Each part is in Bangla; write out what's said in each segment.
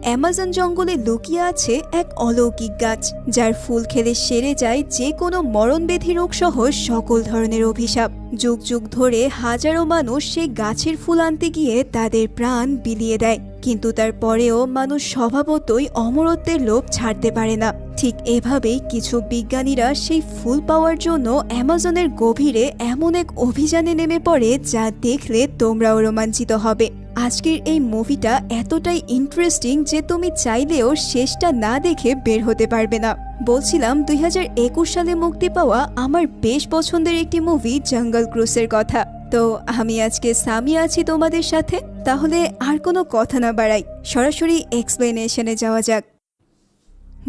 অ্যামাজন জঙ্গলে লুকিয়ে আছে এক অলৌকিক গাছ, যার ফুল খেলে সেরে যায় যে কোনো মরণব্যাধি রোগ সহ সকল ধরনের অভিশাপ। যুগ যুগ ধরে হাজারো মানুষ সেই গাছের ফুল আনতে গিয়ে তাদের প্রাণ বিলিয়ে দেয়, কিন্তু তারপরেও মানুষ স্বভাবতই অমরত্বের লোভ ছাড়তে পারে না। ঠিক এভাবেই কিছু বিজ্ঞানীরা সেই ফুল পাওয়ার জন্য অ্যামাজনের গভীরে এমন এক অভিযানে নেমে পড়ে যা দেখলে তোমরাও রোমাঞ্চিত হবে। আজকের এই মুভিটা এতটাই ইন্টারেস্টিং যে তুমি চাইলেও শেষটা না দেখে বের হতে পারবে না। বলছিলাম 2021 সালে মুক্তি পাওয়া আমার বেশ পছন্দের একটি মুভি জঙ্গল ক্রুজের কথা। তো আমি আজকে সামি আছি তোমাদের সাথে। তাহলে আর কোনো কথা না বাড়াই, সরাসরি এক্সপ্লেনেশনে যাওয়া যাক।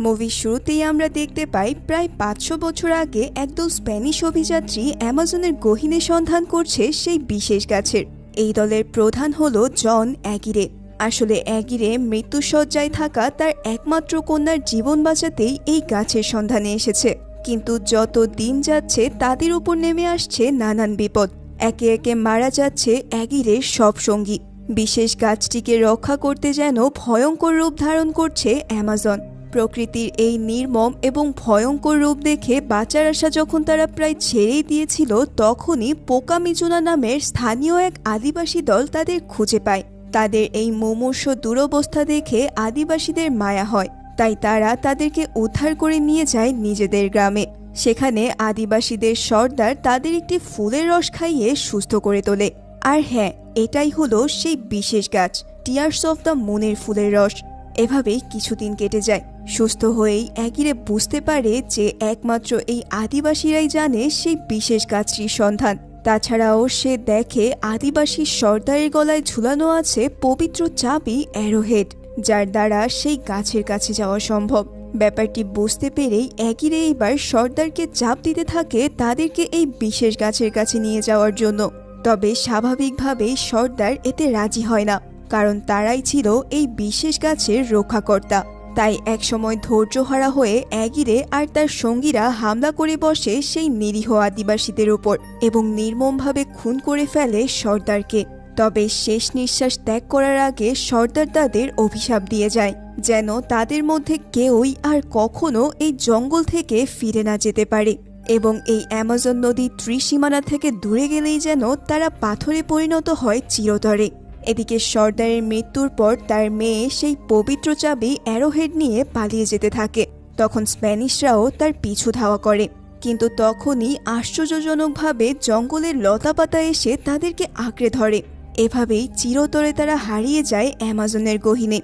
মুভির শুরুতেই আমরা দেখতে পাই প্রায় 500 বছর আগে একদল স্প্যানিশ অভিযাত্রী অ্যামাজনের গহীনে সন্ধান করছে সেই বিশেষ গাছের। এই দলের প্রধান হলো জন অ্যাগিরে। আসলে অ্যাগিরে মৃত্যুশয্যায় থাকা তার একমাত্র কন্যার জীবন বাঁচাতেই এই গাছের সন্ধানে এসেছে, কিন্তু যত দিন যাচ্ছে তাদের উপর নেমে আসছে নানান বিপদ। একে একে মারা যাচ্ছে অ্যাগিরের সব সঙ্গী। বিশেষ গাছটিকে রক্ষা করতে যেন ভয়ঙ্কর রূপ ধারণ করছে অ্যামাজন। প্রকৃতির এই নির্মম এবং ভয়ঙ্কর রূপ দেখে বাঁচার আশা যখন তারা প্রায় ছেড়েই দিয়েছিল, তখনই পোকামিজুনা নামের স্থানীয় এক আদিবাসী দল তাদের খুঁজে পায়। তাদের এই মুমূর্ষু দুরবস্থা দেখে আদিবাসীদের মায়া হয়, তাই তারা তাদেরকে উদ্ধার করে নিয়ে যায় নিজেদের গ্রামে। সেখানে আদিবাসীদের সর্দার তাদের একটি ফুলের রস খাইয়ে সুস্থ করে তোলে। আর হ্যাঁ, এটাই হলো সেই বিশেষ গাছ, টিয়ার্স অফ দ্য মুনের ফুলের রস। এভাবেই কিছুদিন কেটে যায়। সুস্থ হয়েই অ্যাগিরে বুঝতে পারে যে একমাত্র এই আদিবাসীরাই জানে সেই বিশেষ গাছটির সন্ধান। তাছাড়াও সে দেখে আদিবাসী সর্দারের গলায় ঝুলানো আছে পবিত্র চাবি অ্যারোহেড, যার দ্বারা সেই গাছের কাছে যাওয়া সম্ভব। ব্যাপারটি বুঝতে পেরেই অ্যাগিরে এইবার সর্দারকে চাপ দিতে থাকে তাদেরকে এই বিশেষ গাছের কাছে নিয়ে যাওয়ার জন্য। তবে স্বাভাবিকভাবেই সর্দার এতে রাজি হয় না, কারণ তারাই ছিল এই বিশেষ গাছের রক্ষাকর্তা। তাই একসময় ধৈর্যহারা হয়ে অ্যাগিরে আর তার সঙ্গীরা হামলা করে বসে সেই নিরীহ আদিবাসীদের উপর এবং নির্মমভাবে খুন করে ফেলে সর্দারকে। তবে শেষ নিঃশ্বাস ত্যাগ করার আগে সর্দার তাদের অভিশাপ দিয়ে যায় যেন তাদের মধ্যে কেউই আর কখনো এই জঙ্গল থেকে ফিরে না যেতে পারে, এবং এই অ্যামাজন নদী ত্রিসীমানা থেকে দূরে গেলেই যেন তারা পাথরে পরিণত হয় চিরতরে। এদিকে সর্দারের মৃত্যুর পর তার মেয়ে সেই পবিত্র চাবি অ্যারোহেড নিয়ে পালিয়ে যেতে থাকে। তখন স্প্যানিশরাও তার পিছু ধাওয়া করে, কিন্তু তখনই আশ্চর্যজনকভাবে জঙ্গলের লতাপাতা এসে তাদেরকে আঁকড়ে ধরে। এভাবেই চিরতরে তারা হারিয়ে যায় অ্যামাজনের গহীনে।